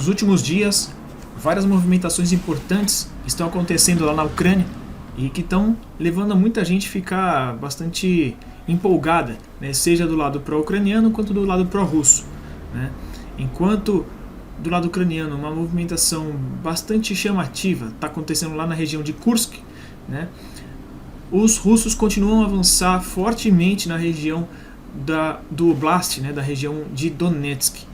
Nos últimos dias, várias movimentações importantes estão acontecendo lá na Ucrânia e que estão levando a muita gente a ficar bastante empolgada, né? Seja do lado pró-ucraniano quanto do lado pró-russo, né? Enquanto do lado ucraniano uma movimentação bastante chamativa está acontecendo lá na região de Kursk, né? Os russos continuam a avançar fortemente na região do Oblast, né? Da região de Donetsk.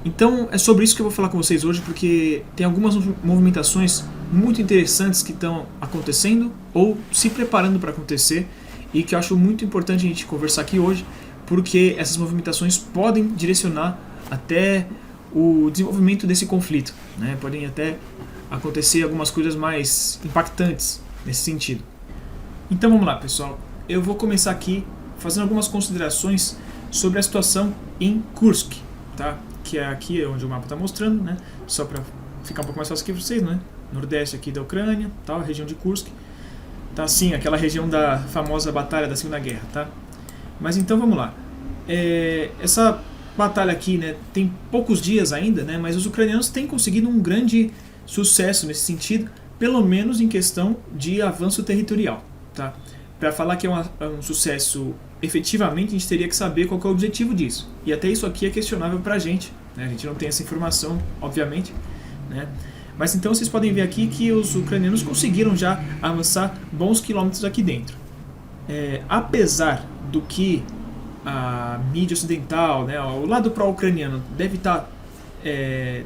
Então é sobre isso que eu vou falar com vocês hoje, porque tem algumas movimentações muito interessantes que estão acontecendo ou se preparando para acontecer e que eu acho muito importante a gente conversar aqui hoje, porque essas movimentações podem direcionar até o desenvolvimento desse conflito, né? Podem até acontecer algumas coisas mais impactantes nesse sentido. Então vamos lá, pessoal. Eu vou começar aqui fazendo algumas considerações sobre a situação em Kursk, tá? Que é aqui onde o mapa está mostrando, né? Só para ficar um pouco mais fácil aqui para vocês, né? Nordeste aqui da Ucrânia, tá? A região de Kursk. Tá assim, aquela região da famosa Batalha da Segunda Guerra, tá? Mas então vamos lá. Essa batalha aqui, né, tem poucos dias ainda, né? Mas os ucranianos têm conseguido um grande sucesso nesse sentido, pelo menos em questão de avanço territorial, tá? Para falar que é um sucesso efetivamente, a gente teria que saber qual que é o objetivo disso. E até isso aqui é questionável para a gente, né? A gente não tem essa informação, obviamente, né? Mas então vocês podem ver aqui que os ucranianos conseguiram já avançar bons quilômetros aqui dentro. Apesar do que a mídia ocidental, né, o lado pró-ucraniano deve estar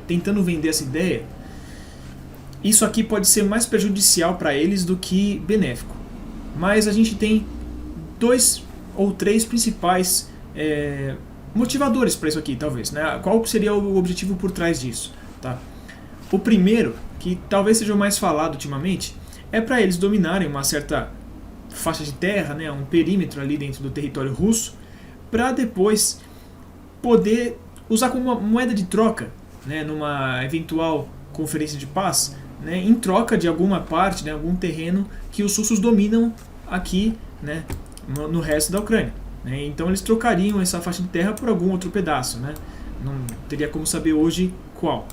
tentando vender essa ideia, isso aqui pode ser mais prejudicial para eles do que benéfico. Mas a gente tem 2 ou 3 principais motivadores para isso aqui, talvez, né? Qual seria o objetivo por trás disso, tá? O primeiro, que talvez seja o mais falado ultimamente, é para eles dominarem uma certa faixa de terra, né, um perímetro ali dentro do território russo, para depois poder usar como uma moeda de troca, né, numa eventual conferência de paz, né, em troca de alguma parte, né, algum terreno que os russos dominam aqui, né, no resto da Ucrânia, né. Então eles trocariam essa faixa de terra por algum outro pedaço, né. Não teria como saber hoje qual,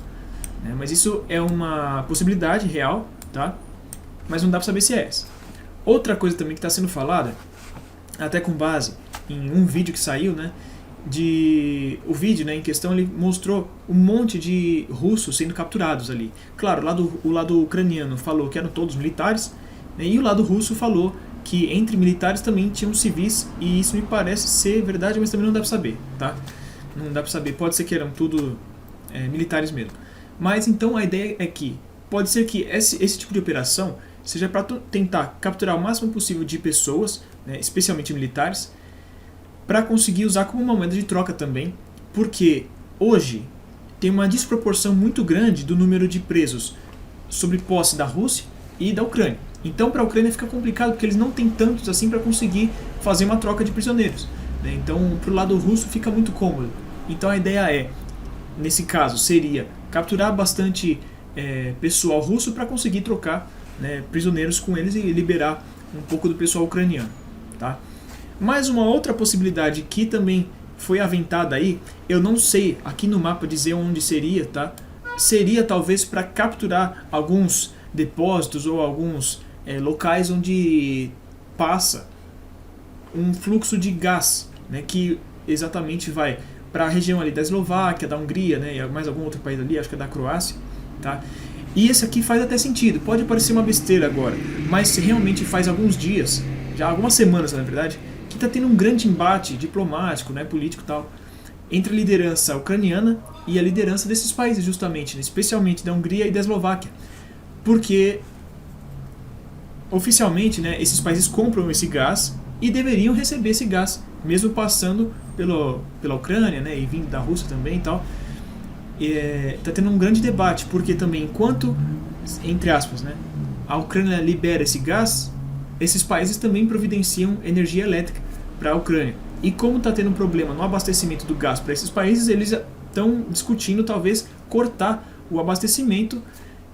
né, mas isso é uma possibilidade real, tá? Mas não dá para saber se é essa. Outra coisa também que está sendo falada, até com base em um vídeo que saiu, né, o vídeo, né, em questão, ele mostrou um monte de russos sendo capturados ali. Claro, o lado ucraniano falou que eram todos militares, né, e o lado russo falou que entre militares também tinham civis, e isso me parece ser verdade, mas também não dá para saber, tá? Não dá para saber, pode ser que eram tudo militares mesmo. Mas então a ideia é que pode ser que esse tipo de operação seja para tentar capturar o máximo possível de pessoas, né, especialmente militares, para conseguir usar como uma moeda de troca também, porque hoje tem uma desproporção muito grande do número de presos sob posse da Rússia e da Ucrânia. Então para a Ucrânia fica complicado, porque eles não têm tantos assim para conseguir fazer uma troca de prisioneiros, né? Então para o lado russo fica muito cômodo. Então a ideia nesse caso, seria capturar bastante pessoal russo para conseguir trocar, né, prisioneiros com eles e liberar um pouco do pessoal ucraniano, tá? Mais uma outra possibilidade que também foi aventada aí, eu não sei aqui no mapa dizer onde seria, tá? Seria talvez para capturar alguns depósitos ou alguns locais onde passa um fluxo de gás, né, que exatamente vai para a região ali da Eslováquia, da Hungria, né, e mais algum outro país ali, acho que é da Croácia, tá? E esse aqui faz até sentido, pode parecer uma besteira agora, mas realmente faz alguns dias, já algumas semanas na verdade, que está tendo um grande embate diplomático, né, político e tal, entre a liderança ucraniana e a liderança desses países justamente, né, especialmente da Hungria e da Eslováquia, porque oficialmente, né, esses países compram esse gás e deveriam receber esse gás, mesmo passando pela Ucrânia, né, e vindo da Rússia também e tal. Está tendo um grande debate, porque também enquanto, entre aspas, né, a Ucrânia libera esse gás, esses países também providenciam energia elétrica para a Ucrânia. E como está tendo um problema no abastecimento do gás para esses países, eles estão discutindo talvez cortar o abastecimento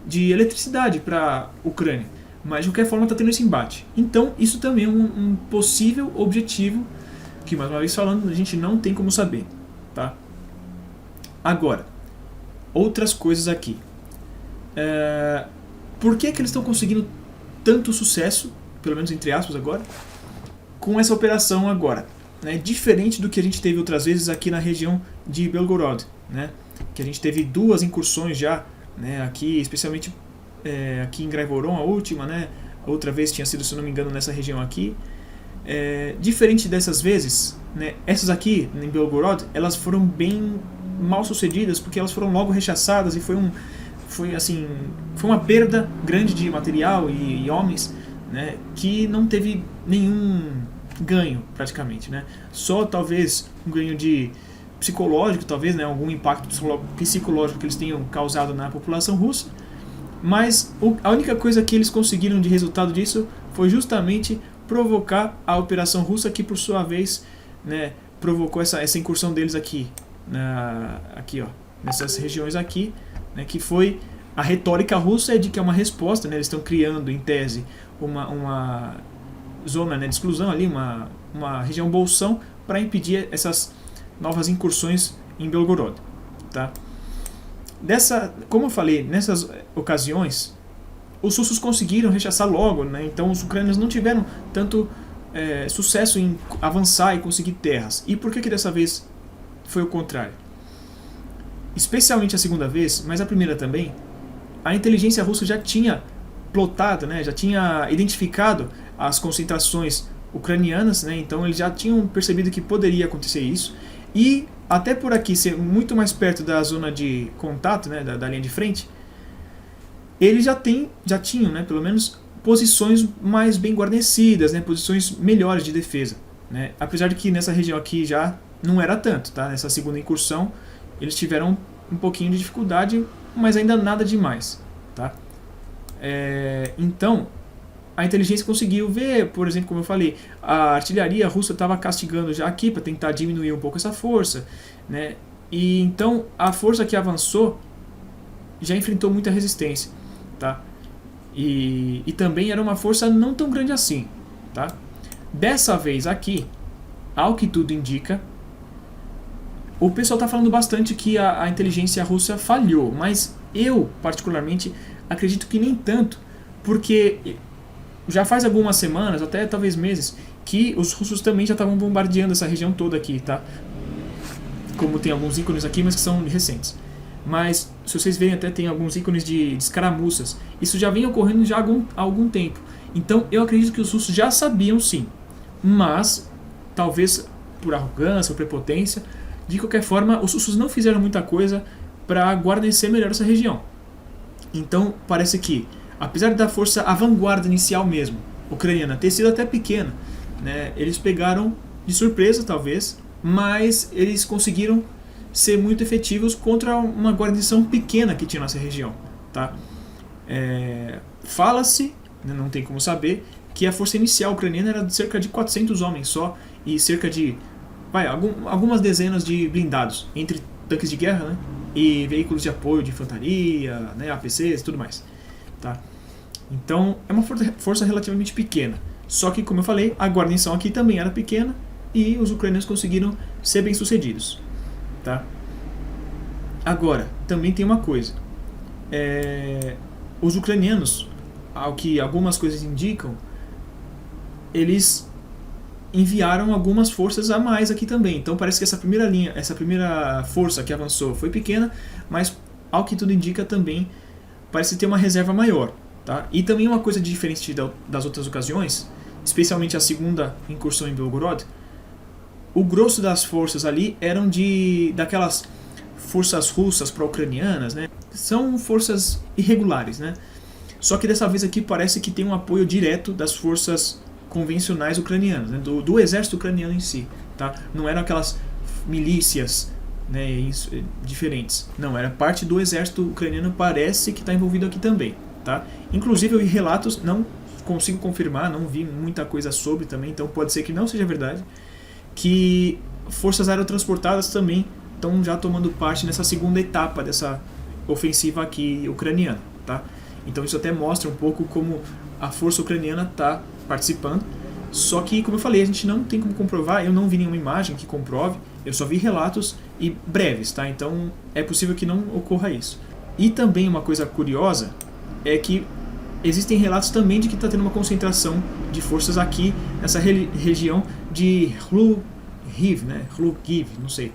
de eletricidade para a Ucrânia. Mas de qualquer forma está tendo esse embate. Então isso também é um possível objetivo que, mais uma vez falando, a gente não tem como saber, tá? Agora, outras coisas aqui. Por que eles estão conseguindo tanto sucesso, pelo menos entre aspas agora, com essa operação agora? Né? Diferente do que a gente teve outras vezes aqui na região de Belgorod, né? Que a gente teve 2 incursões já, né? Aqui, especialmente aqui em Graivoron, a última, né? Outra vez tinha sido, se não me engano, nessa região aqui. Diferente dessas vezes, né? Essas aqui em Belgorod, elas foram bem mal sucedidas porque elas foram logo rechaçadas e foi uma perda grande de material e homens, né? Que não teve nenhum ganho praticamente, né? Só talvez um ganho de psicológico, talvez, né? Algum impacto psicológico que eles tenham causado na população russa, mas a única coisa que eles conseguiram de resultado disso foi justamente provocar a operação russa, que por sua vez, né, provocou essa incursão deles aqui, aqui ó, nessas regiões aqui, né, que foi a retórica russa de que é uma resposta, né? Eles estão criando em tese uma zona, né, de exclusão ali, uma região bolsão para impedir essas novas incursões em Belgorod, tá? Como eu falei, nessas ocasiões os russos conseguiram rechaçar logo, né? Então os ucranianos não tiveram tanto sucesso em avançar e conseguir terras. E por que dessa vez foi o contrário? Especialmente a segunda vez, mas a primeira também, a inteligência russa já tinha plotado, né? Já tinha identificado as concentrações ucranianas, né? Então eles já tinham percebido que poderia acontecer isso, e até por aqui ser muito mais perto da zona de contato, né? da linha de frente, eles já tinham, né? Pelo menos posições mais bem guarnecidas, né? Posições melhores de defesa, né? Apesar de que nessa região aqui já não era tanto, tá? Nessa segunda incursão eles tiveram um pouquinho de dificuldade, mas ainda nada demais, tá? Então a inteligência conseguiu ver, por exemplo, como eu falei, a artilharia russa estava castigando já aqui para tentar diminuir um pouco essa força, né? E então a força que avançou já enfrentou muita resistência, tá? E também era uma força não tão grande assim, tá? Dessa vez aqui, ao que tudo indica, o pessoal está falando bastante que a inteligência russa falhou, mas eu particularmente acredito que nem tanto, porque já faz algumas semanas, até talvez meses, que os russos também já estavam bombardeando essa região toda aqui, tá? Como tem alguns ícones aqui, mas que são recentes. Mas, se vocês verem, até tem alguns ícones de escaramuças. Isso já vem ocorrendo já há algum tempo. Então, eu acredito que os russos já sabiam, sim. Mas, talvez por arrogância ou prepotência, de qualquer forma, os russos não fizeram muita coisa para guarnecer melhor essa região. Então, parece que, apesar da força, a vanguarda inicial mesmo, ucraniana, ter sido até pequena, né, eles pegaram de surpresa, talvez, mas eles conseguiram ser muito efetivos contra uma guarnição pequena que tinha nessa região, tá? Fala-se, não tem como saber, que a força inicial ucraniana era de cerca de 400 homens só, e cerca de algumas dezenas de blindados, entre tanques de guerra, né, e veículos de apoio de infantaria, né, APCs e tudo mais, tá? Então é uma força relativamente pequena, só que, como eu falei, a guarnição aqui também era pequena e os ucranianos conseguiram ser bem sucedidos, tá? Agora, também tem uma coisa, os ucranianos, ao que algumas coisas indicam, eles enviaram algumas forças a mais aqui também. Então parece que essa primeira força que avançou foi pequena, mas ao que tudo indica também parece ter uma reserva maior, tá? E também uma coisa diferente das outras ocasiões, especialmente a segunda incursão em Belgorod, o grosso das forças ali eram daquelas forças russas pró-ucranianas, né? São forças irregulares, né? Só que dessa vez aqui parece que tem um apoio direto das forças convencionais ucranianas, né? do exército ucraniano em si, tá? Não eram aquelas milícias, né, diferentes. Não, era parte do exército ucraniano, parece que está envolvido aqui também, tá? Inclusive eu vi relatos, não consigo confirmar, não vi muita coisa sobre também, então pode ser que não seja verdade, que forças aerotransportadas também estão já tomando parte nessa segunda etapa dessa ofensiva aqui ucraniana, tá? Então isso até mostra um pouco como a força ucraniana está participando, Só que, como eu falei, a gente não tem como comprovar, eu não vi nenhuma imagem que comprove, eu só vi relatos e breves, tá? Então é possível que não ocorra isso. E também uma coisa curiosa é que existem relatos também de que está tendo uma concentração de forças aqui nessa região de Lviv, né? Lviv, não sei.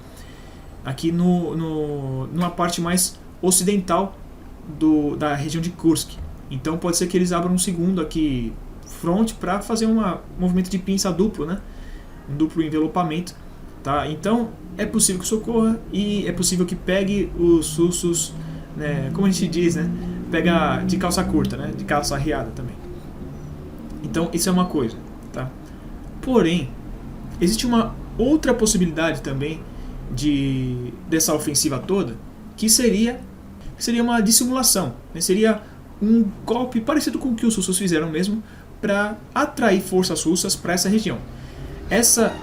Aqui numa parte mais ocidental da região de Kursk. Então pode ser que eles abram um segundo aqui front para fazer um movimento de pinça duplo, né? Um duplo envelopamento, tá? Então é possível que isso ocorra e é possível que pegue os russos, né? Como a gente diz, né? Pega de calça curta, né? De calça arriada também. Então isso é uma coisa, tá? Porém, existe uma outra possibilidade também dessa ofensiva toda, que seria uma dissimulação, né? Seria um golpe parecido com o que os russos fizeram mesmo para atrair forças russas para essa região. Essa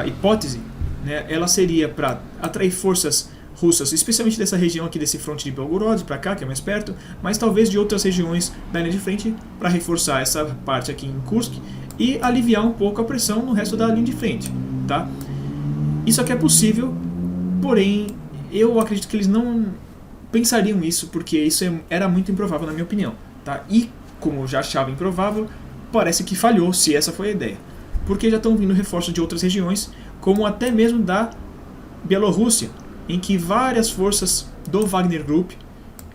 hipótese, né, ela seria para atrair forças russas, especialmente dessa região aqui, desse fronte de Belgorod para cá, que é mais perto, mas talvez de outras regiões da linha de frente, para reforçar essa parte aqui em Kursk e aliviar um pouco a pressão no resto da linha de frente, tá? Isso aqui é possível, porém eu acredito que eles não pensariam isso, porque isso era muito improvável na minha opinião, tá? E como eu já achava improvável, parece que falhou, se essa foi a ideia, porque já estão vindo reforços de outras regiões, como até mesmo da Bielorrússia, em que várias forças do Wagner Group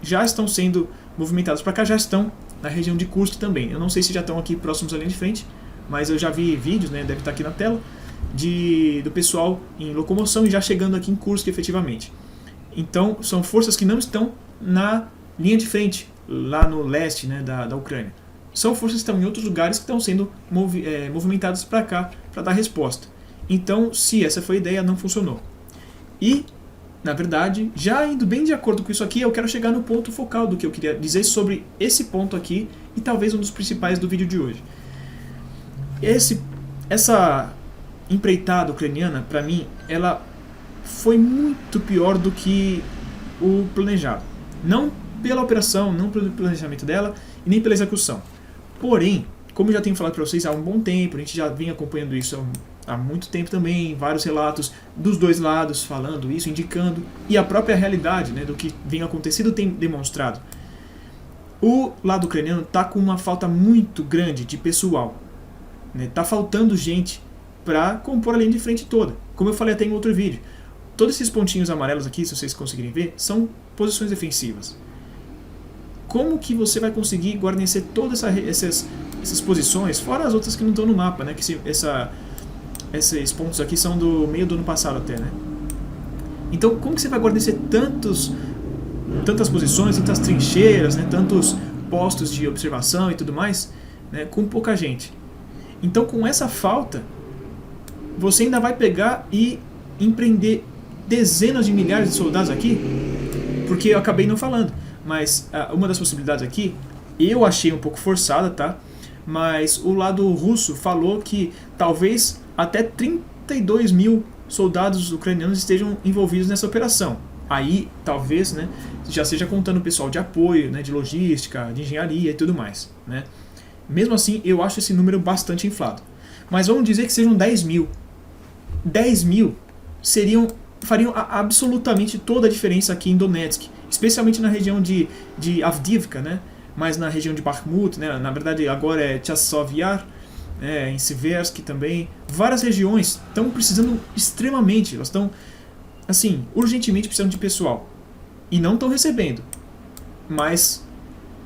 já estão sendo movimentadas para cá, já estão na região de Kursk também. Eu não sei se já estão aqui próximos à linha de frente, mas eu já vi vídeos, né, deve estar aqui na tela, do pessoal em locomoção e já chegando aqui em Kursk efetivamente. Então são forças que não estão na linha de frente, lá no leste, né, da Ucrânia. São forças que estão em outros lugares que estão sendo movimentadas para cá para dar resposta. Então, se essa foi a ideia, não funcionou. E, na verdade, já indo bem de acordo com isso aqui, eu quero chegar no ponto focal do que eu queria dizer sobre esse ponto aqui e talvez um dos principais do vídeo de hoje. Essa empreitada ucraniana, para mim, ela foi muito pior do que o planejado. Não pela operação, não pelo planejamento dela e nem pela execução. Porém, como eu já tenho falado para vocês há um bom tempo, a gente já vem acompanhando isso há muito tempo também, vários relatos dos dois lados falando isso, indicando, e a própria realidade, né, do que vem acontecendo tem demonstrado. O lado ucraniano está com uma falta muito grande de pessoal. Está faltando gente para compor a linha de frente toda. Como eu falei até em outro vídeo, todos esses pontinhos amarelos aqui, se vocês conseguirem ver, são posições defensivas. Como que você vai conseguir guarnecer todas essas posições, fora as outras que não estão no mapa, né? Que esses pontos aqui são do meio do ano passado até, né? Então, como que você vai guarnecer tantas posições, tantas trincheiras, né? Tantos postos de observação e tudo mais, né? Com pouca gente? Então, com essa falta, você ainda vai pegar e empreender dezenas de milhares de soldados aqui, porque eu acabei não falando. Mas uma das possibilidades aqui, eu achei um pouco forçada, tá? Mas o lado russo falou que talvez até 32 mil soldados ucranianos estejam envolvidos nessa operação. Aí, talvez, né, já seja contando o pessoal de apoio, né, de logística, de engenharia e tudo mais, né? Mesmo assim, eu acho esse número bastante inflado. Mas vamos dizer que sejam 10 mil. 10 mil fariam absolutamente toda a diferença aqui em Donetsk, especialmente na região de Avdiivka, né? Mas na região de Bakhmut, né? Na verdade agora é Chasiv Yar, em Siversk também. Várias regiões estão precisando extremamente, elas estão assim, urgentemente precisando de pessoal e não estão recebendo. Mas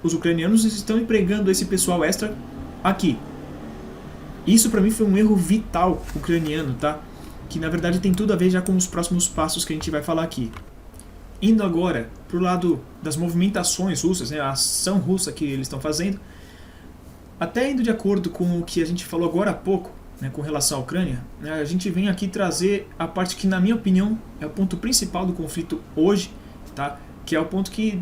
os ucranianos estão empregando esse pessoal extra aqui. Isso para mim foi um erro vital ucraniano, tá? Que na verdade tem tudo a ver já com os próximos passos que a gente vai falar aqui. Indo agora para o lado das movimentações russas, né, a ação russa que eles estão fazendo, até indo de acordo com o que a gente falou agora há pouco, né, com relação à Ucrânia, né, a gente vem aqui trazer a parte que, na minha opinião, é o ponto principal do conflito hoje, tá? Que é o ponto que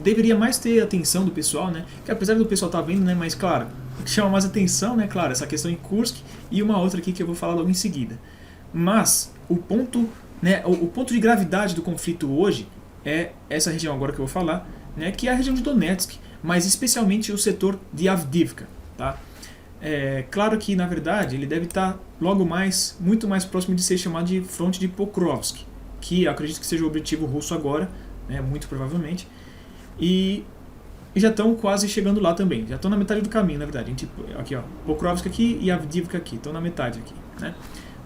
deveria mais ter atenção do pessoal, né? Que apesar do pessoal estar vendo, né, mas claro, o que chama mais atenção, né, claro, essa questão em Kursk e uma outra aqui que eu vou falar logo em seguida. Mas o ponto, né, o ponto de gravidade do conflito hoje é essa região agora que eu vou falar, né, que é a região de Donetsk, mas especialmente o setor de Avdiivka, tá? Claro que, na verdade, ele deve estar logo mais, muito mais próximo de ser chamado de fronte de Pokrovsk, que acredito que seja o objetivo russo agora, né, muito provavelmente, e já estão quase chegando lá também, já estão na metade do caminho, na verdade. Aqui, ó, Pokrovsk aqui e Avdiivka aqui, estão na metade aqui, né?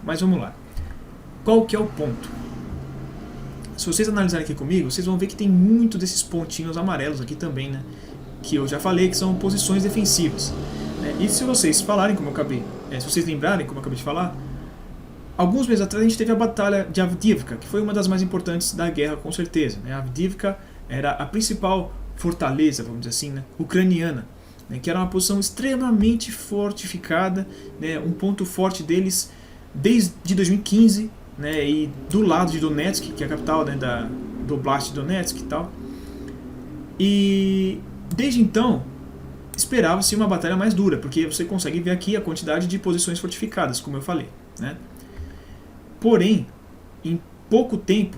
Mas vamos lá. Qual que é o ponto? Se vocês analisarem aqui comigo, vocês vão ver que tem muito desses pontinhos amarelos aqui também, né? Que eu já falei que são posições defensivas. E se vocês falarem, como eu acabei, se vocês lembrarem, como eu acabei de falar, alguns meses atrás a gente teve a batalha de Avdiivka, que foi uma das mais importantes da guerra, com certeza, né? Avdiivka era a principal fortaleza, vamos dizer assim, né, ucraniana, né, que era uma posição extremamente fortificada, né, um ponto forte deles desde 2015, né, e do lado de Donetsk, que é a capital, né, do Oblast de Donetsk e tal. E desde então esperava-se uma batalha mais dura, porque você consegue ver aqui a quantidade de posições fortificadas, como eu falei, né. Porém, em pouco tempo,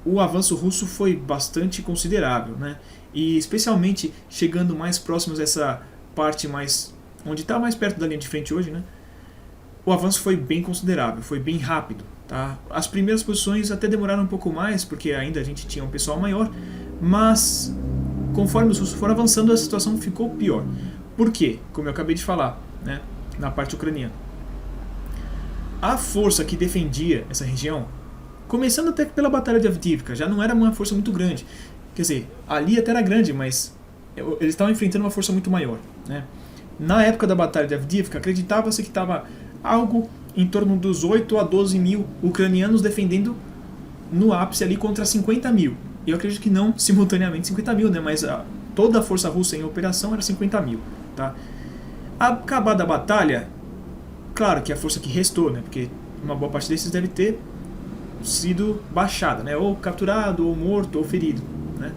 o avanço russo foi bastante considerável, né? E especialmente chegando mais próximos dessa parte mais onde está mais perto da linha de frente hoje, né? O avanço foi bem considerável, foi bem rápido, tá? As primeiras posições até demoraram um pouco mais, porque ainda a gente tinha um pessoal maior, mas conforme os russos foram avançando, a situação ficou pior. Por quê? Como eu acabei de falar, né? Na parte ucraniana, a força que defendia essa região, começando até pela Batalha de Avdiivka, já não era uma força muito grande. Quer dizer, ali até era grande, mas eles estavam enfrentando uma força muito maior, né? Na época da Batalha de Avdiivka, acreditava-se que estava algo em torno dos 8 a 12 mil ucranianos defendendo no ápice ali contra 50 mil. Eu acredito que não simultaneamente 50 mil, né? Mas toda a força russa em operação era 50 mil. Tá? Acabada a batalha, claro que a força que restou, né? Porque uma boa parte desses deve ter sido baixada, né? Ou capturado, ou morto, ou ferido, né?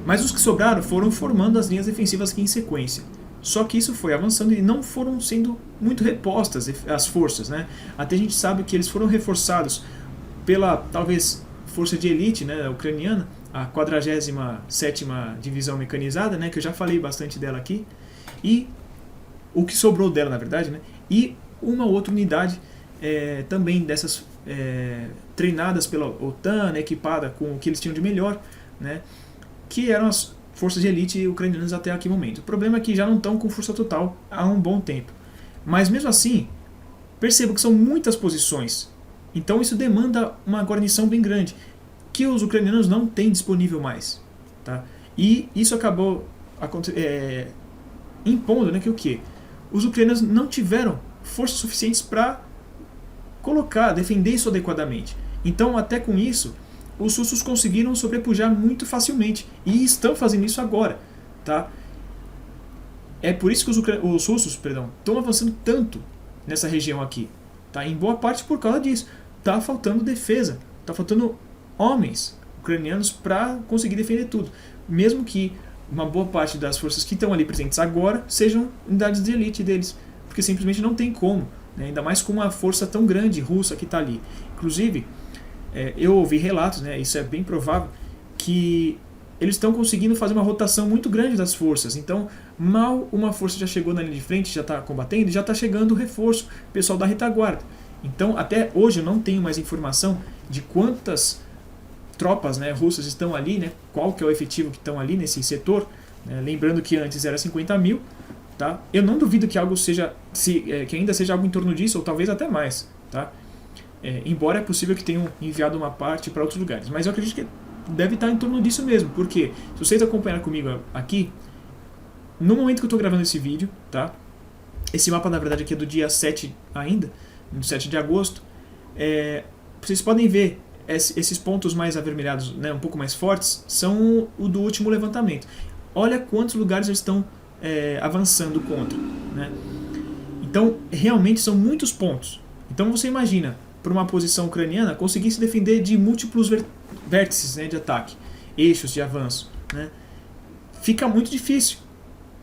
Mas os que sobraram foram formando as linhas defensivas aqui em sequência. Só que isso foi avançando e não foram sendo muito repostas as forças, né? Até a gente sabe que eles foram reforçados pela, talvez, força de elite, né, ucraniana, a 47ª Divisão Mecanizada, né, que eu já falei bastante dela aqui, e o que sobrou dela, na verdade, né, e uma outra unidade também dessas treinadas pela OTAN, né, equipada com o que eles tinham de melhor, né, que eram as forças de elite ucranianas até aquele momento. O problema é que já não estão com força total há um bom tempo. Mas mesmo assim, percebo que são muitas posições. Então isso demanda uma guarnição bem grande, que os ucranianos não têm disponível mais. Tá? E isso acabou impondo, né, que o quê? Os ucranianos não tiveram forças suficientes para defender isso adequadamente. Então, até com isso, os russos conseguiram sobrepujar muito facilmente. E estão fazendo isso agora. Tá? É por isso que os russos estão avançando tanto nessa região aqui. Tá? Em boa parte por causa disso. Está faltando defesa. Está faltando homens ucranianos para conseguir defender tudo. Mesmo que uma boa parte das forças que estão ali presentes agora sejam unidades de elite deles. Porque simplesmente não tem como. Né? Ainda mais com uma força tão grande russa que está ali. Inclusive, eu ouvi relatos, né, isso é bem provável, que eles estão conseguindo fazer uma rotação muito grande das forças. Então, mal uma força já chegou na linha de frente, já está combatendo, já está chegando o reforço, o pessoal da retaguarda. Então, até hoje eu não tenho mais informação de quantas tropas, né, russas estão ali, né, qual que é o efetivo que estão ali nesse setor. Né, lembrando que antes era 50 mil. Tá? Eu não duvido que algo seja, que ainda seja algo em torno disso, ou talvez até mais. Tá? Embora é possível que tenham enviado uma parte para outros lugares. Mas eu acredito que deve estar em torno disso mesmo. Porque, se vocês acompanharem comigo aqui, no momento que eu estou gravando esse vídeo, tá? Esse mapa na verdade aqui é do dia 7 ainda, do 7 de agosto, vocês podem ver esses pontos mais avermelhados, né, um pouco mais fortes, são o do último levantamento. Olha quantos lugares eles estão avançando contra. Né? Então, realmente são muitos pontos. Então você imagina, para uma posição ucraniana, conseguir se defender de múltiplos vértices, né, de ataque, eixos de avanço. Né? Fica muito difícil.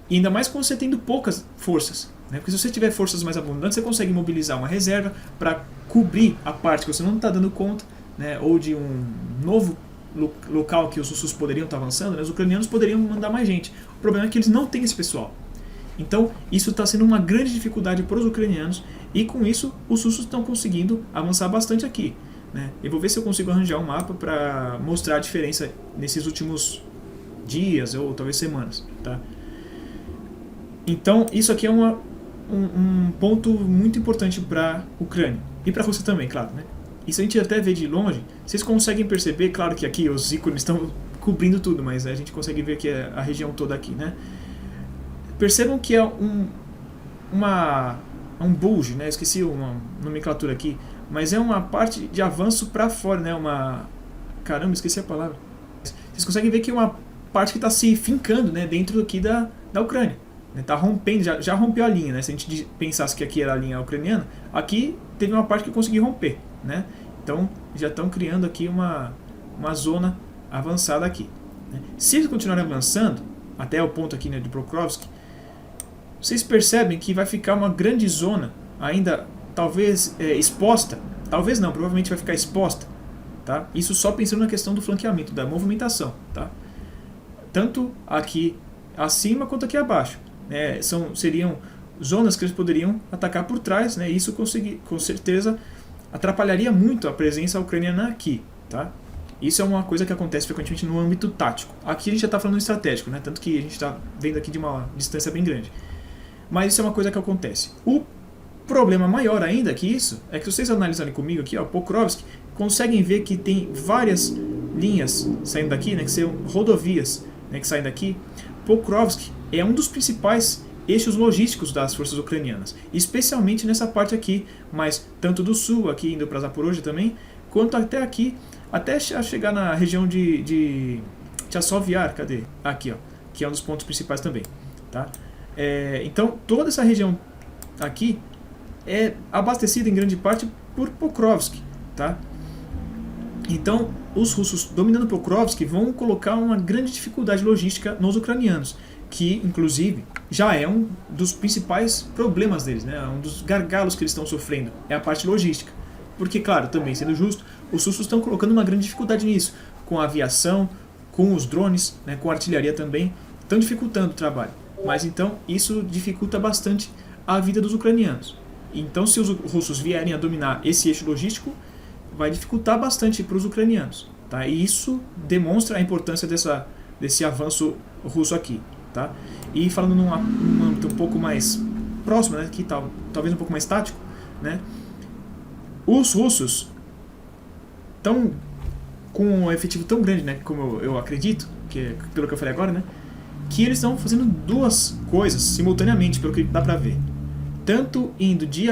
E ainda mais quando você tendo poucas forças. Né? Porque se você tiver forças mais abundantes, você consegue mobilizar uma reserva para cobrir a parte que você não está dando conta, né, ou de um novo local que os russos poderiam estar avançando, né, os ucranianos poderiam mandar mais gente. O problema é que eles não têm esse pessoal. Então isso está sendo uma grande dificuldade para os ucranianos, e com isso os russos estão conseguindo avançar bastante aqui, né? Eu vou ver se eu consigo arranjar um mapa para mostrar a diferença nesses últimos dias ou talvez semanas, tá? Então isso aqui é um ponto muito importante para a Ucrânia e para a Rússia também, claro, né? Isso a gente até vê de longe, vocês conseguem perceber, claro que aqui os ícones estão cobrindo tudo, mas a gente consegue ver que é a região toda aqui, né? Percebam que é um bulge, né? Esqueci uma nomenclatura aqui, mas é uma parte de avanço para fora, né? Caramba, esqueci a palavra. Vocês conseguem ver que é uma parte que está se fincando, né? Dentro aqui da Ucrânia. Está rompendo, já rompeu a linha, né? Se a gente pensasse que aqui era a linha ucraniana, aqui teve uma parte que conseguiu romper, né? Então já estão criando aqui uma zona avançada aqui, né? Se eles continuarem avançando até o ponto aqui, né, de Pokrovsk, vocês percebem que vai ficar uma grande zona ainda, talvez exposta, talvez não, provavelmente vai ficar exposta, tá? Isso só pensando na questão do flanqueamento, da movimentação, tá? Tanto aqui acima quanto aqui abaixo, né? Seriam zonas que eles poderiam atacar por trás, né? Isso com certeza atrapalharia muito a presença ucraniana aqui, tá? Isso é uma coisa que acontece frequentemente no âmbito tático. Aqui a gente já está falando estratégico, né? Tanto que a gente está vendo aqui de uma distância bem grande. Mas isso é uma coisa que acontece. O problema maior ainda que isso é que, se vocês analisarem comigo aqui, ó, Pokrovsk, conseguem ver que tem várias linhas saindo daqui, né? Que são rodovias, né, que saem daqui. Pokrovsk é um dos principais eixos logísticos das forças ucranianas, especialmente nessa parte aqui, mas tanto do sul, aqui indo para Zaporozhye também, quanto até aqui, até chegar na região de Chasiv Yar, cadê? Aqui, ó, que é um dos pontos principais também, tá? Então toda essa região aqui é abastecida em grande parte por Pokrovsk, tá? Então os russos dominando Pokrovsk vão colocar uma grande dificuldade logística nos ucranianos, que inclusive já é um dos principais problemas deles, né? Um dos gargalos que eles estão sofrendo é a parte logística, porque, claro, também sendo justo, os russos estão colocando uma grande dificuldade nisso, com a aviação, com os drones, né, com a artilharia também, estão dificultando o trabalho. Mas então isso dificulta bastante a vida dos ucranianos. Então, se os russos vierem a dominar esse âmbito logístico, vai dificultar bastante para os ucranianos, tá? E isso demonstra a importância desse avanço russo aqui, tá? E falando num âmbito um pouco mais próximo, né, que talvez um pouco mais tático, né? Os russos estão com um efetivo tão grande, né, como eu acredito, pelo que eu falei agora, né, que eles estão fazendo duas coisas simultaneamente, pelo que dá para ver. Tanto indo de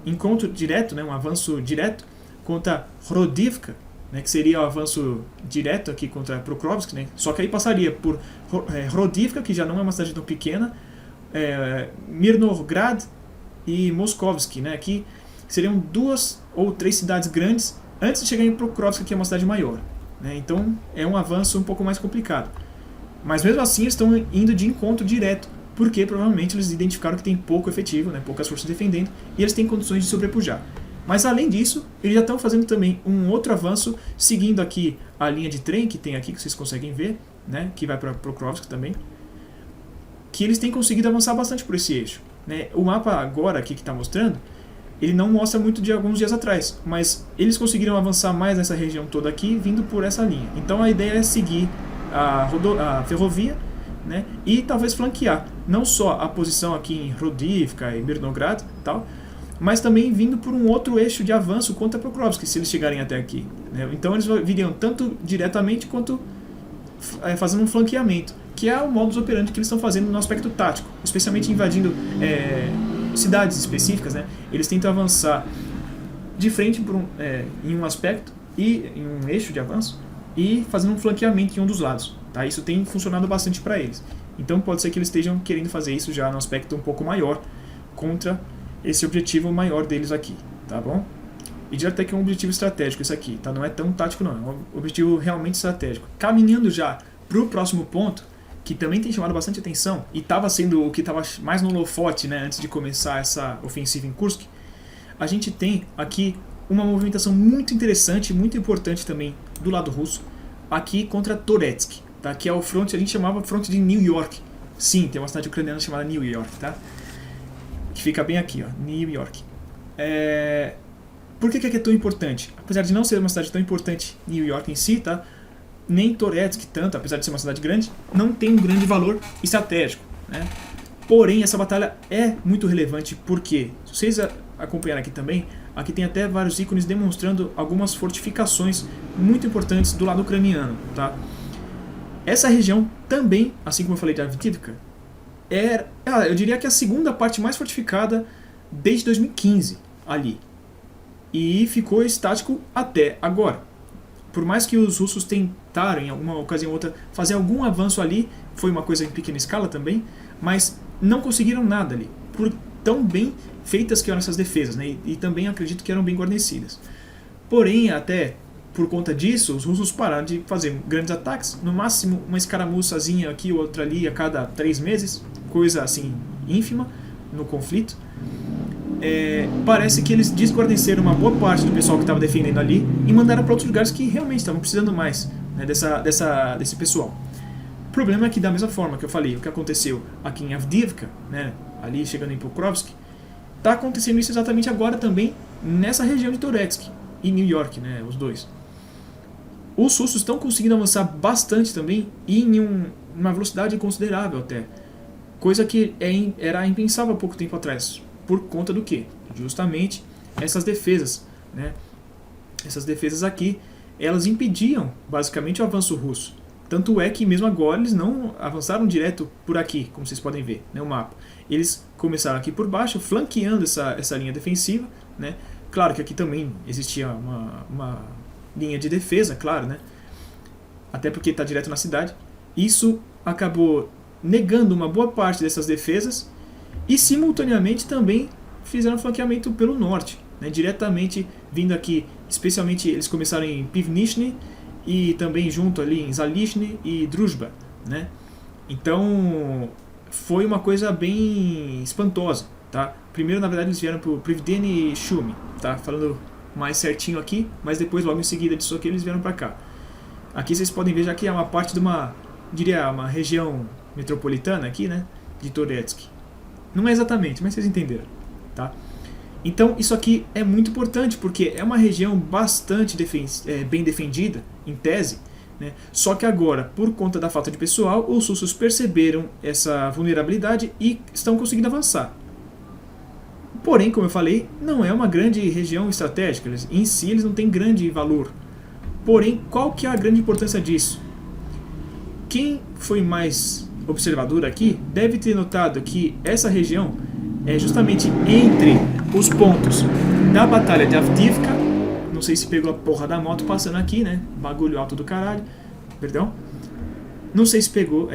encontro direto, né, um avanço direto contra Hrodivka, né, que seria o avanço direto aqui contra Pokrovsk, né, só que aí passaria por Hrodivka, que já não é uma cidade tão pequena, Mirnograd e Moskovsk, né, que seriam 2 ou 3 cidades grandes antes de chegar em Pokrovsk, que é uma cidade maior, né? Então é um avanço um pouco mais complicado. Mas mesmo assim eles estão indo de encontro direto, porque provavelmente eles identificaram que tem pouco efetivo, né, poucas forças defendendo, e eles têm condições de sobrepujar. Mas além disso, eles já estão fazendo também um outro avanço, seguindo aqui a linha de trem que tem aqui, que vocês conseguem ver, né, que vai para Pokrovsk também, que eles têm conseguido avançar bastante por esse eixo, né? O mapa agora aqui que está mostrando, ele não mostra muito de alguns dias atrás, mas eles conseguiram avançar mais nessa região toda aqui, vindo por essa linha. Então a ideia é seguir a ferrovia, né, e talvez flanquear não só a posição aqui em Hrodivka e Mirnograd, tal, mas também vindo por um outro eixo de avanço contra Pokrovsk, se eles chegarem até aqui, né? Então eles viriam tanto diretamente quanto fazendo um flanqueamento, que é o modus operandi que eles estão fazendo no aspecto tático, especialmente invadindo cidades específicas, né? Eles tentam avançar de frente em um aspecto e em um eixo de avanço e fazendo um flanqueamento em um dos lados, tá? Isso tem funcionado bastante para eles. Então pode ser que eles estejam querendo fazer isso já no aspecto um pouco maior contra esse objetivo maior deles aqui, tá bom? E já até que é um objetivo estratégico isso aqui, tá? Não é tão tático não, é um objetivo realmente estratégico. Caminhando já para o próximo ponto, que também tem chamado bastante atenção e estava sendo o que estava mais no holofote, né, antes de começar essa ofensiva em Kursk, a gente tem aqui uma movimentação muito interessante, muito importante também do lado russo, aqui contra Toretsk, tá? Que é o fronte, a gente chamava fronte de New York, Sim, tem uma cidade ucraniana chamada New York, tá? Que fica bem aqui, ó, New York. Por que é tão importante? Apesar de não ser uma cidade tão importante, New York em si, tá? Nem Toretsk tanto, apesar de ser uma cidade grande, não tem um grande valor estratégico, né? Porém, essa batalha é muito relevante porque, se vocês acompanharem aqui também, aqui tem até vários ícones demonstrando algumas fortificações muito importantes do lado ucraniano, tá? Essa região também, assim como eu falei de Avdiivka, eu diria que é a segunda parte mais fortificada desde 2015 ali. E ficou estático até agora. Por mais que os russos tentaram, em alguma ocasião ou outra, fazer algum avanço ali, foi uma coisa em pequena escala também, mas não conseguiram nada ali, por tão bem feitas que eram essas defesas, né? E também acredito que eram bem guarnecidas. Porém, até por conta disso, os russos pararam de fazer grandes ataques, no máximo uma escaramuçazinha aqui ou outra ali a cada 3 meses, coisa assim ínfima no conflito. Parece que eles desguarneceram uma boa parte do pessoal que estava defendendo ali e mandaram para outros lugares que realmente estavam precisando mais, né, desse pessoal. O problema é que, da mesma forma que eu falei, o que aconteceu aqui em Avdiivka, né, ali chegando em Pokrovsk, está acontecendo isso exatamente agora também nessa região de Toretsk e New York, né, os dois. Os russos estão conseguindo avançar bastante também e em uma velocidade considerável até, coisa que era impensável há pouco tempo atrás. Por conta do quê? Justamente essas defesas, né? Essas defesas aqui, elas impediam basicamente o avanço russo. Tanto é que mesmo agora eles não avançaram direto por aqui, como vocês podem ver, né, o mapa. Eles começaram aqui por baixo, flanqueando essa linha defensiva, né? Claro que aqui também existia uma linha de defesa, claro, né? Até porque está direto na cidade. Isso acabou negando uma boa parte dessas defesas e simultaneamente também fizeram flanqueamento pelo norte, né, diretamente vindo aqui, especialmente eles começaram em Pivnishny e também junto ali em Zalishny e Druzhba, né? Então foi uma coisa bem espantosa, tá? Primeiro, na verdade, eles vieram para o Privdeny Shumi, tá? Falando mais certinho aqui, mas depois logo em seguida disso aqui eles vieram para cá. Aqui vocês podem ver já que é uma parte de uma região metropolitana aqui, né, de Toretsk. Não é exatamente, mas vocês entenderam, tá? Então isso aqui é muito importante porque é uma região bastante bem defendida, em tese, né? Só que agora, por conta da falta de pessoal, os russos perceberam essa vulnerabilidade e estão conseguindo avançar. Porém, como eu falei, não é uma grande região estratégica, em si eles não têm grande valor. Porém, qual que é a grande importância disso? Quem foi mais observador aqui deve ter notado que essa região é justamente entre os pontos da Batalha de Avdiivka. Não sei se pegou a porra da moto passando aqui, né? Bagulho alto do caralho. Perdão. Não sei se pegou,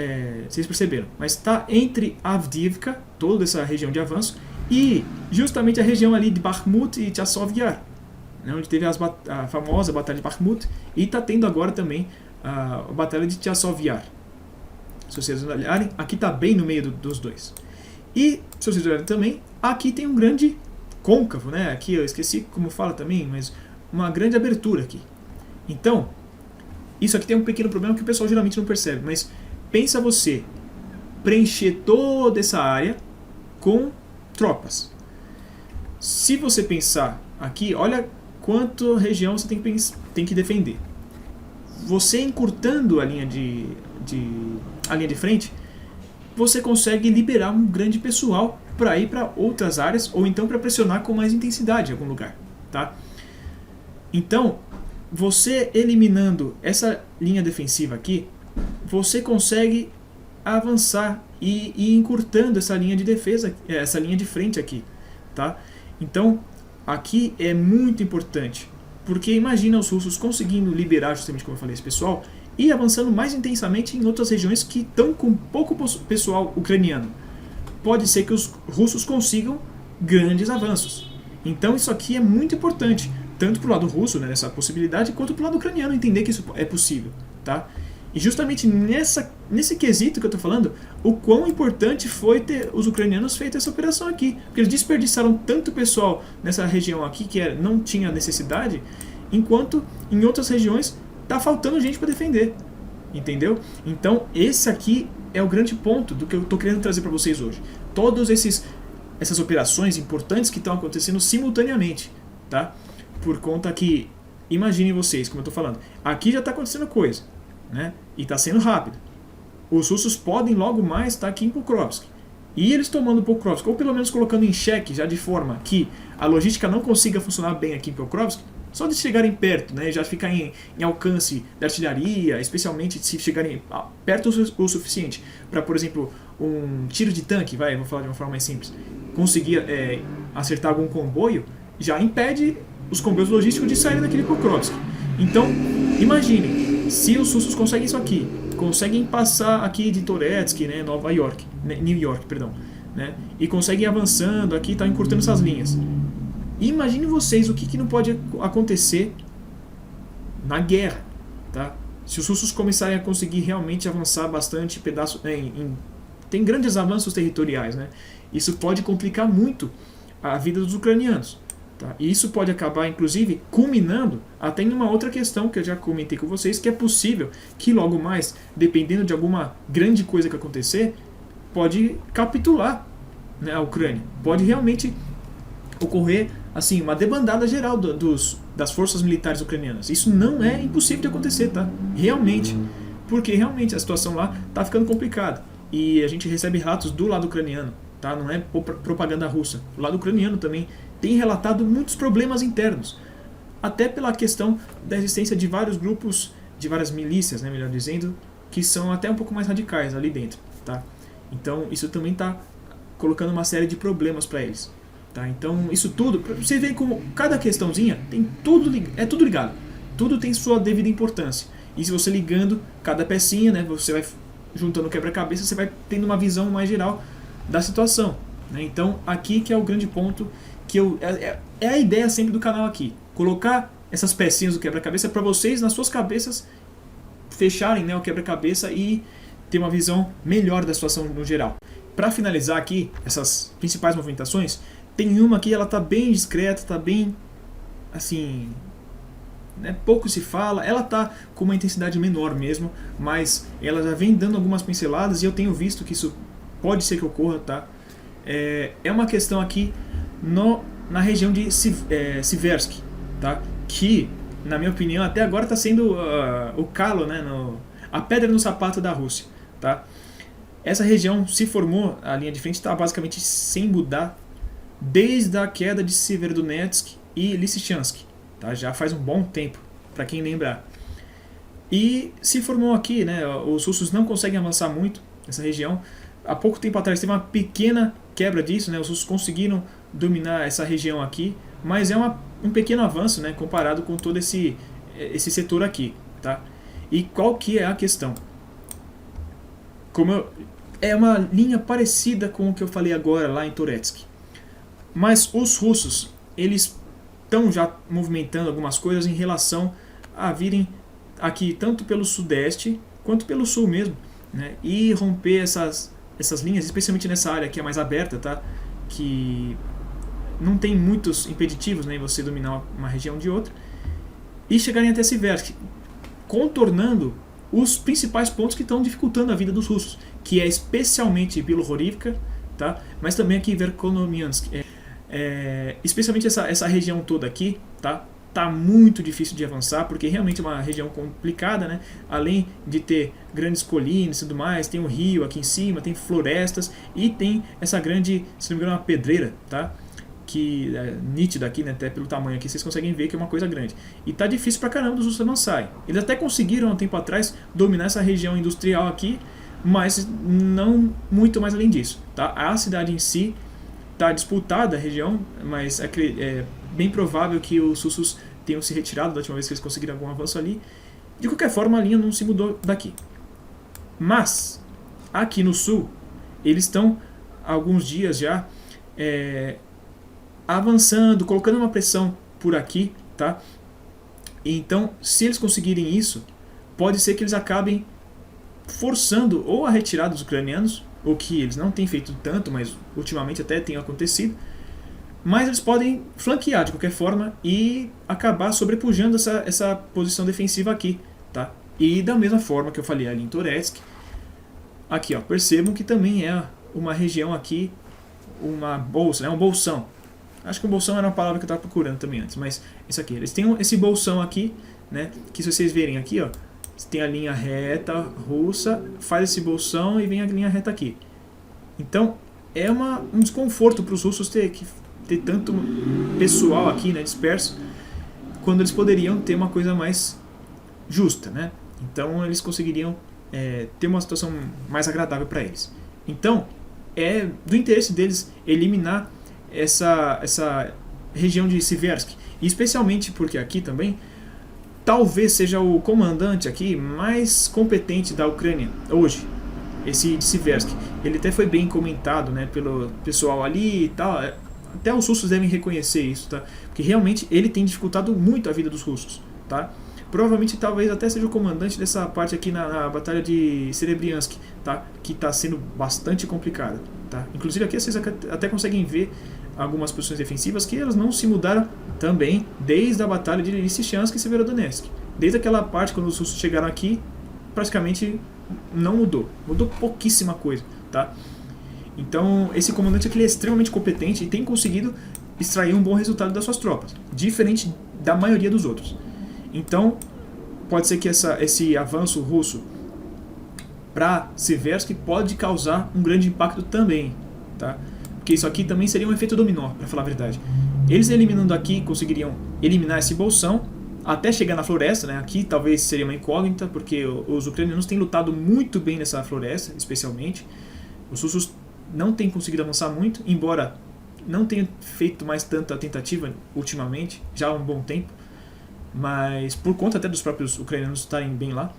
vocês perceberam. Mas está entre Avdiivka, toda essa região de avanço, e justamente a região ali de Bakhmut e Chasiv Yar, né, onde teve a famosa Batalha de Bakhmut, e está tendo agora também a Batalha de Chasiv Yar. Se vocês olharem, aqui está bem no meio dos dois. E, se vocês olharem também, aqui tem um grande côncavo, né? Aqui eu esqueci como fala também, mas uma grande abertura aqui. Então, isso aqui tem um pequeno problema que o pessoal geralmente não percebe, mas pensa você preencher toda essa área com tropas. Se você pensar aqui, olha quanto região você tem que defender. Você encurtando a linha de frente, você consegue liberar um grande pessoal para ir para outras áreas ou então para pressionar com mais intensidade em algum lugar, tá? Então, você eliminando essa linha defensiva aqui, você consegue avançar e ir encurtando essa linha de defesa, essa linha de frente aqui, tá? Então, aqui é muito importante, porque imagina os russos conseguindo liberar, justamente como eu falei, esse pessoal, e avançando mais intensamente em outras regiões que estão com pouco pessoal ucraniano. Pode ser que os russos consigam grandes avanços. Então isso aqui é muito importante, tanto para o lado russo, né, nessa possibilidade, quanto para o lado ucraniano entender que isso é possível, tá? E justamente nesse quesito que eu estou falando, o quão importante foi ter os ucranianos feito essa operação aqui. Porque eles desperdiçaram tanto pessoal nessa região aqui, que não tinha necessidade, enquanto em outras regiões está faltando gente para defender. entendeu? Então esse aqui é o grande ponto do que eu estou querendo trazer para vocês hoje. Todas essas operações importantes que estão acontecendo simultaneamente, tá? Por conta que, imaginem vocês, como eu estou falando, aqui já está acontecendo coisa, né? E está sendo rápido. Os russos podem logo mais estar aqui em Pokrovsk. E eles tomando Pokrovsk, ou pelo menos colocando em xeque, já de forma que a logística não consiga funcionar bem aqui em Pokrovsk, só de chegarem perto, né, já ficar em alcance da artilharia, especialmente se chegarem perto o suficiente para, por exemplo, um tiro de tanque, vou falar de uma forma mais simples, conseguir acertar algum comboio, já impede os comboios logísticos de saírem daquele Pokrovsk. Então, imagine, se os russos conseguem isso aqui, conseguem passar aqui de Torezk, né, New York, perdão, né, e conseguem ir avançando aqui, tá encurtando essas linhas. Imagine vocês o que não pode acontecer na guerra, tá? Se os russos começarem a conseguir realmente avançar bastante tem grandes avanços territoriais, né? Isso pode complicar muito a vida dos ucranianos, tá? E isso pode acabar, inclusive, culminando até em uma outra questão que eu já comentei com vocês, que é possível que logo mais, dependendo de alguma grande coisa que acontecer, pode capitular, né, a Ucrânia. Pode realmente ocorrer assim, uma debandada geral das forças militares ucranianas. Isso não é impossível de acontecer, tá? Realmente. Porque realmente a situação lá tá ficando complicada. E a gente recebe relatos do lado ucraniano, tá? Não é propaganda russa. O lado ucraniano também tem relatado muitos problemas internos. Até pela questão da existência de vários grupos, de várias milícias, né, melhor dizendo, que são até um pouco mais radicais ali dentro, tá? Então isso também está colocando uma série de problemas para eles. Tá, então isso tudo, pra você ver como cada questãozinha tem é tudo ligado, tudo tem sua devida importância. E se você ligando cada pecinha, né, você vai juntando quebra-cabeça, você vai tendo uma visão mais geral da situação, né? Então aqui que é o grande ponto que é a ideia sempre do canal aqui, colocar essas pecinhas do quebra-cabeça para vocês nas suas cabeças fecharem, né, o quebra-cabeça e ter uma visão melhor da situação no geral. Para finalizar aqui essas principais movimentações, tem uma aqui, ela tá bem discreta, tá bem, assim, né, pouco se fala, ela tá com uma intensidade menor mesmo, mas ela já vem dando algumas pinceladas e eu tenho visto que isso pode ser que ocorra, tá? É uma questão aqui na região de Siversk, tá? Que, na minha opinião, até agora está sendo o calo, né, a pedra no sapato da Rússia, tá? Essa região se formou, a linha de frente está basicamente sem mudar desde a queda de Severodonetsk e Lysychansk, tá? Já faz um bom tempo, para quem lembrar. E se formou aqui, né? Os russos não conseguem avançar muito nessa região. Há pouco tempo atrás teve uma pequena quebra disso, né? Os russos conseguiram dominar essa região aqui, mas é um pequeno avanço, né, comparado com todo esse setor aqui, tá? E qual que é a questão? É uma linha parecida com o que eu falei agora lá em Torezk. Mas os russos, eles estão já movimentando algumas coisas em relação a virem aqui tanto pelo sudeste quanto pelo sul mesmo, né, e romper essas linhas, especialmente nessa área que é mais aberta, tá, que não tem muitos impeditivos, né, em você dominar uma região de outra, e chegarem até Siversk, contornando os principais pontos que estão dificultando a vida dos russos, que é especialmente Bilohorivka, tá, mas também aqui Verkhonomiansk. Especialmente essa região toda aqui, tá muito difícil de avançar, porque realmente é uma região complicada, né? Além de ter grandes colinas e tudo mais, tem um rio aqui em cima, tem florestas e tem essa grande, se não me engano, uma pedreira, tá? Que é nítida aqui, né? Até pelo tamanho aqui, vocês conseguem ver que é uma coisa grande. E tá difícil pra caramba dos russos avançarem. Eles até conseguiram, há um tempo atrás, dominar essa região industrial aqui, mas não muito mais além disso, tá? A cidade em si está disputada a região, mas é bem provável que os russos tenham se retirado da última vez que eles conseguiram algum avanço ali. De qualquer forma, a linha não se mudou daqui. Mas, aqui no sul, eles estão há alguns dias já avançando, colocando uma pressão por aqui, tá? Então, se eles conseguirem isso, pode ser que eles acabem forçando ou a retirada dos ucranianos, o que eles não têm feito tanto, mas ultimamente até tem acontecido, mas eles podem flanquear de qualquer forma e acabar sobrepujando essa posição defensiva aqui, tá? E da mesma forma que eu falei ali em Toretsk, aqui ó, percebam que também é uma região aqui, uma bolsa, né, um bolsão. Acho que o bolsão era uma palavra que eu estava procurando também antes, mas isso aqui, eles têm esse bolsão aqui, né, que se vocês verem aqui, ó, tem a linha reta russa, faz esse bolsão e vem a linha reta aqui. Então é um desconforto para os russos ter tanto pessoal aqui, né, disperso, quando eles poderiam ter uma coisa mais justa, né? Então eles conseguiriam ter uma situação mais agradável para eles. Então é do interesse deles eliminar essa região de Siversk, e especialmente porque aqui também talvez seja o comandante aqui mais competente da Ucrânia hoje, esse de Siversk. Ele até foi bem comentado, né, pelo pessoal ali e tal. Até os russos devem reconhecer isso, tá? Porque realmente ele tem dificultado muito a vida dos russos, tá? Provavelmente talvez até seja o comandante dessa parte aqui na batalha de Serebriansk, tá? Que está sendo bastante complicada, tá? Inclusive aqui vocês até conseguem ver algumas posições defensivas que elas não se mudaram também desde a batalha de Lysychansk e Severodonetsk. Desde aquela parte quando os russos chegaram aqui, praticamente não mudou pouquíssima coisa, tá? Então esse comandante aqui ele é extremamente competente e tem conseguido extrair um bom resultado das suas tropas, diferente da maioria dos outros. Então pode ser que esse avanço russo para Siversk pode causar um grande impacto também, tá? Porque isso aqui também seria um efeito dominó, para falar a verdade. Eles eliminando aqui conseguiriam eliminar esse bolsão até chegar na floresta, né? Aqui talvez seria uma incógnita, porque os ucranianos têm lutado muito bem nessa floresta, especialmente. Os russos não têm conseguido avançar muito, embora não tenham feito mais tanta tentativa ultimamente, já há um bom tempo, mas por conta até dos próprios ucranianos estarem bem lá.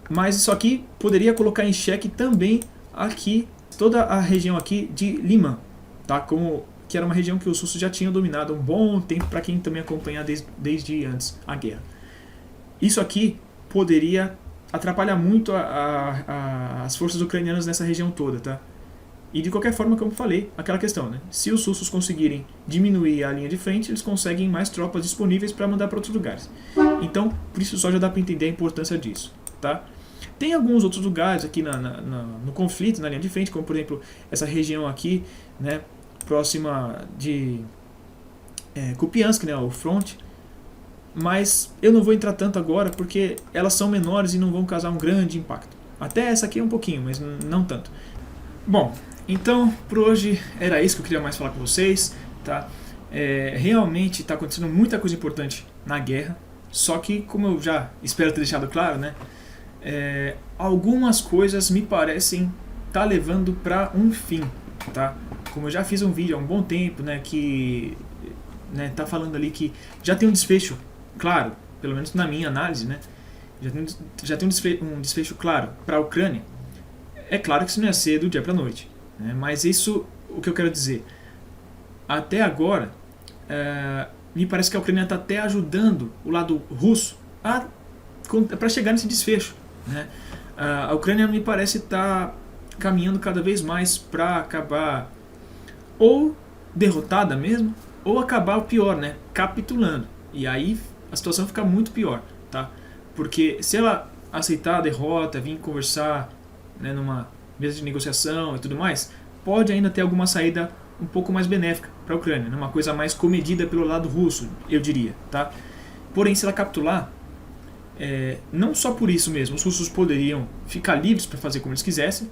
Mas isso aqui poderia colocar em xeque também aqui toda a região aqui de Liman, tá? Que era uma região que os russos já tinham dominado há um bom tempo, para quem também acompanha desde antes a guerra. Isso aqui poderia atrapalhar muito as forças ucranianas nessa região toda, tá? E de qualquer forma, como eu falei, aquela questão, né? Se os russos conseguirem diminuir a linha de frente, eles conseguem mais tropas disponíveis para mandar para outros lugares. Então, por isso só já dá para entender a importância disso, tá? Tem alguns outros lugares aqui no conflito, na linha de frente, como por exemplo essa região aqui, né, próxima de Kupiansk, né, o front. Mas eu não vou entrar tanto agora porque elas são menores e não vão causar um grande impacto. Até essa aqui é um pouquinho, mas não tanto. Bom, então por hoje era isso que eu queria mais falar com vocês, tá? Realmente está acontecendo muita coisa importante na guerra, só que, como eu já espero ter deixado claro, né, algumas coisas me parecem estar levando para um fim, tá? Como eu já fiz um vídeo há um bom tempo, né, que tá falando ali que já tem um desfecho claro, pelo menos na minha análise, né, já tem um desfecho claro para a Ucrânia. É claro que isso não ia ser do dia para a noite, né, mas isso, o que eu quero dizer, até agora, me parece que a Ucrânia está até ajudando o lado russo para chegar nesse desfecho, né? A Ucrânia me parece estar caminhando cada vez mais para acabar ou derrotada mesmo, ou acabar o pior, né, capitulando. E aí a situação fica muito pior, tá? Porque se ela aceitar a derrota, vir conversar, né, numa mesa de negociação e tudo mais, pode ainda ter alguma saída um pouco mais benéfica para a Ucrânia, né? Uma coisa mais comedida pelo lado russo, eu diria, tá? Porém, se ela capitular, não só por isso mesmo, os russos poderiam ficar livres para fazer como eles quisessem,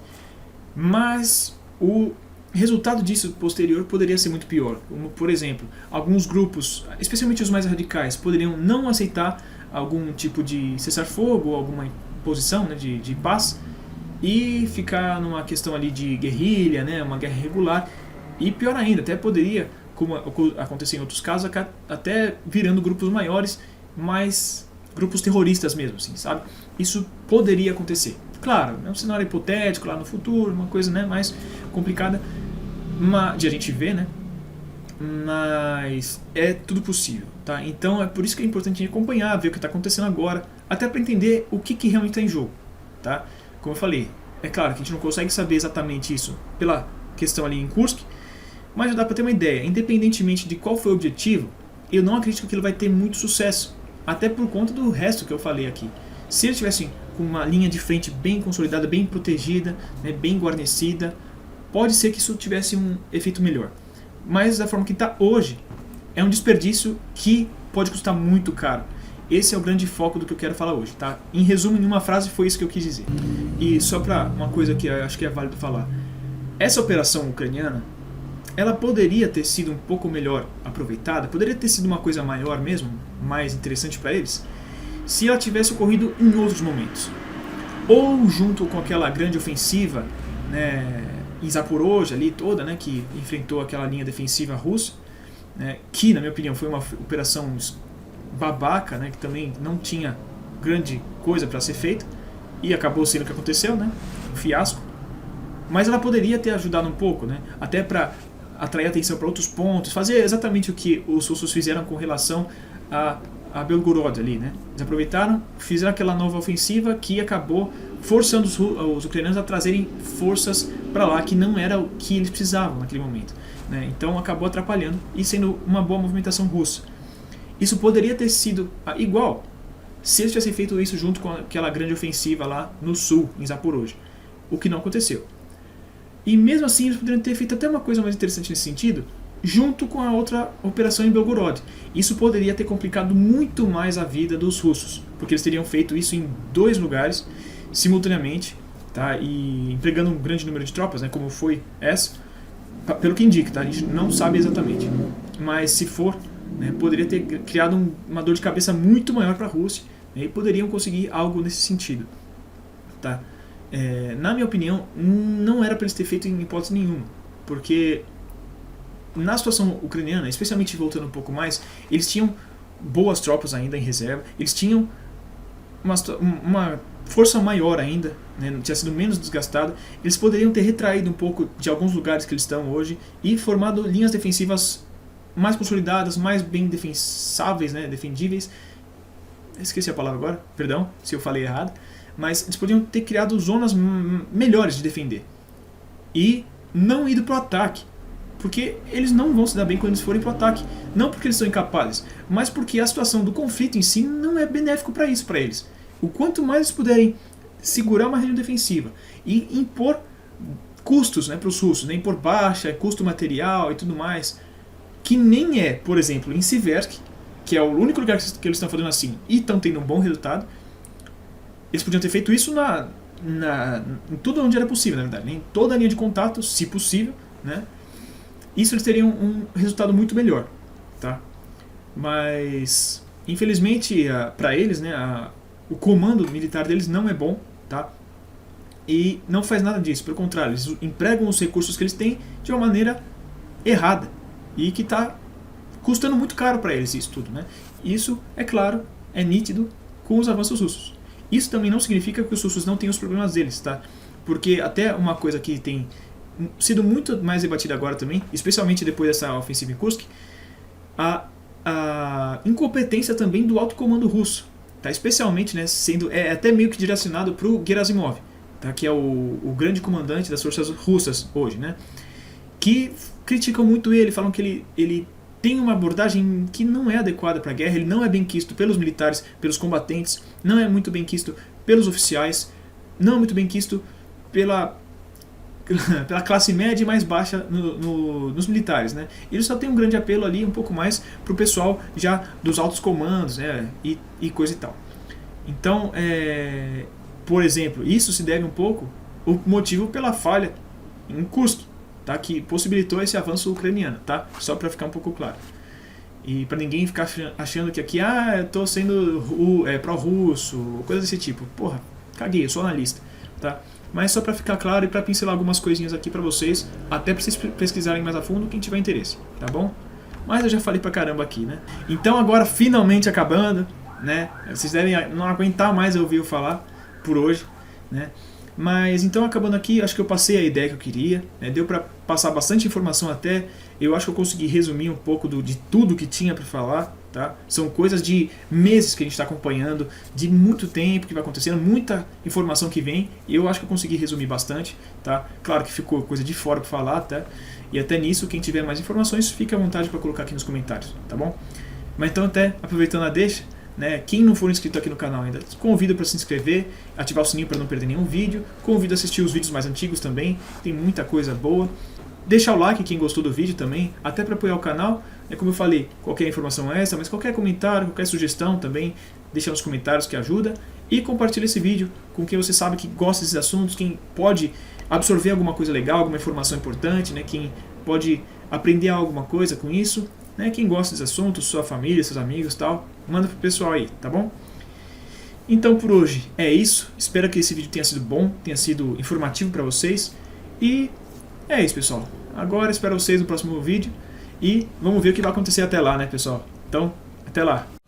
mas o resultado disso posterior poderia ser muito pior. Como, por exemplo, alguns grupos, especialmente os mais radicais, poderiam não aceitar algum tipo de cessar-fogo ou alguma imposição, né, de paz, e ficar numa questão ali de guerrilha, né, uma guerra irregular, e pior ainda, até poderia, como aconteceu em outros casos, até virando grupos maiores, mas grupos terroristas mesmo, assim, sabe? Isso poderia acontecer. Claro, é um cenário hipotético lá no futuro, uma coisa, né, mais complicada de a gente ver, né? Mas é tudo possível, tá? Então é por isso que é importante acompanhar, ver o que está acontecendo agora, até para entender o que realmente está em jogo, tá? Como eu falei, é claro que a gente não consegue saber exatamente isso pela questão ali em Kursk, mas já dá para ter uma ideia. Independentemente de qual foi o objetivo, eu não acredito que ele vai ter muito sucesso, até por conta do resto que eu falei aqui. Se eles tivessem com uma linha de frente bem consolidada, bem protegida, né, bem guarnecida, pode ser que isso tivesse um efeito melhor. Mas da forma que está hoje, é um desperdício que pode custar muito caro. Esse é o grande foco do que eu quero falar hoje, tá? Em resumo, em uma frase, foi isso que eu quis dizer. E só para uma coisa que eu acho que é válido falar. Essa operação ucraniana, ela poderia ter sido um pouco melhor aproveitada, poderia ter sido uma coisa maior mesmo, mais interessante para eles, se ela tivesse ocorrido em outros momentos. Ou junto com aquela grande ofensiva, né, em Zaporozhye ali toda, né, que enfrentou aquela linha defensiva russa, né, que na minha opinião foi uma operação babaca, né, que também não tinha grande coisa para ser feita, e acabou sendo o que aconteceu, né, um fiasco. Mas ela poderia ter ajudado um pouco, né, até para atrair atenção para outros pontos, fazer exatamente o que os russos fizeram com relação a Belgorod ali, né. Eles aproveitaram, fizeram aquela nova ofensiva que acabou forçando os ucranianos a trazerem forças para lá, que não era o que eles precisavam naquele momento, né. Então acabou atrapalhando e sendo uma boa movimentação russa. Isso poderia ter sido igual se eles tivessem feito isso junto com aquela grande ofensiva lá no sul, em Zaporozhye, o que não aconteceu. E mesmo assim eles poderiam ter feito até uma coisa mais interessante nesse sentido, junto com a outra operação em Belgorod. Isso poderia ter complicado muito mais a vida dos russos, porque eles teriam feito isso em 2 lugares simultaneamente, tá? E empregando um grande número de tropas, né, como foi essa, pelo que indica, tá? A gente não sabe exatamente, mas se for, né, poderia ter criado uma dor de cabeça muito maior para a Rússia, né, e poderiam conseguir algo nesse sentido, tá? Na minha opinião, não era para eles ter feito em hipótese nenhuma, porque na situação ucraniana, especialmente voltando um pouco mais, eles tinham boas tropas ainda em reserva, eles tinham uma força maior ainda, né, tinha sido menos desgastada, eles poderiam ter retraído um pouco de alguns lugares que eles estão hoje e formado linhas defensivas mais consolidadas, mais bem defensáveis, né, defendíveis. Esqueci a palavra agora, perdão se eu falei errado, mas eles podiam ter criado zonas melhores de defender e não ido para o ataque, porque eles não vão se dar bem quando eles forem para o ataque, não porque eles são incapazes, mas porque a situação do conflito em si não é benéfico para isso, para eles. O quanto mais eles puderem segurar uma região defensiva e impor custos, né, para os russos, né, impor baixa, custo material e tudo mais, que nem é, por exemplo, em Siversk, que é o único lugar que eles estão fazendo assim e estão tendo um bom resultado. Eles podiam ter feito isso em tudo onde era possível, na verdade, em toda a linha de contato, se possível, né? Isso eles teriam um resultado muito melhor, tá? Mas infelizmente para eles, né, o comando militar deles não é bom, tá? E não faz nada disso, pelo contrário, eles empregam os recursos que eles têm de uma maneira errada e que está custando muito caro para eles isso tudo, né? Isso, é claro, é nítido com os avanços russos. Isso também não significa que os russos não tenham os problemas deles, tá? Porque até uma coisa que tem sido muito mais debatida agora também, especialmente depois dessa ofensiva em Kursk, a incompetência também do alto comando russo, tá? Especialmente, né, sendo até meio que direcionado para o Gerasimov, tá? Que é o grande comandante das forças russas hoje, né? Que criticam muito ele, falam que ele tem uma abordagem que não é adequada para a guerra, ele não é bem quisto pelos militares, pelos combatentes, não é muito bem quisto pelos oficiais, não é muito bem quisto pela classe média e mais baixa nos militares, né? Ele só tem um grande apelo ali, um pouco mais para o pessoal já dos altos comandos, né? e coisa e tal. Então, por exemplo, isso se deve um pouco o motivo pela falha em Kursk, tá? Que possibilitou esse avanço ucraniano, tá? Só para ficar um pouco claro. E para ninguém ficar achando que aqui, eu tô sendo pró-russo, coisa desse tipo. Porra, caguei, eu sou analista, tá? Mas só para ficar claro e para pincelar algumas coisinhas aqui para vocês, até para vocês pesquisarem mais a fundo, quem tiver interesse, tá bom? Mas eu já falei pra caramba aqui, né? Então agora, finalmente acabando, né? Vocês devem não aguentar mais ouvir eu falar por hoje, né? Mas então, acabando aqui, acho que eu passei a ideia que eu queria, né? Deu para passar bastante informação até, eu acho que eu consegui resumir um pouco de tudo que tinha para falar, tá? São coisas de meses que a gente está acompanhando, de muito tempo que vai acontecendo, muita informação que vem, e eu acho que eu consegui resumir bastante, tá? Claro que ficou coisa de fora para falar, tá? E até nisso, quem tiver mais informações, fique à vontade para colocar aqui nos comentários, tá bom? Mas então, até aproveitando a deixa, né? Quem não for inscrito aqui no canal ainda, convido para se inscrever, ativar o sininho para não perder nenhum vídeo. Convido a assistir os vídeos mais antigos também, tem muita coisa boa. Deixa o like quem gostou do vídeo também, até para apoiar o canal. Como eu falei, qualquer informação extra, mas qualquer comentário, qualquer sugestão também, deixa nos comentários que ajuda. E compartilha esse vídeo com quem você sabe que gosta desses assuntos, quem pode absorver alguma coisa legal, alguma informação importante, né? Quem pode aprender alguma coisa com isso, né? Quem gosta desses assuntos, sua família, seus amigos e tal, manda pro pessoal aí, tá bom? Então por hoje é isso, espero que esse vídeo tenha sido bom, tenha sido informativo para vocês. E é isso, pessoal. Agora espero vocês no próximo vídeo e vamos ver o que vai acontecer até lá, né, pessoal? Então, até lá!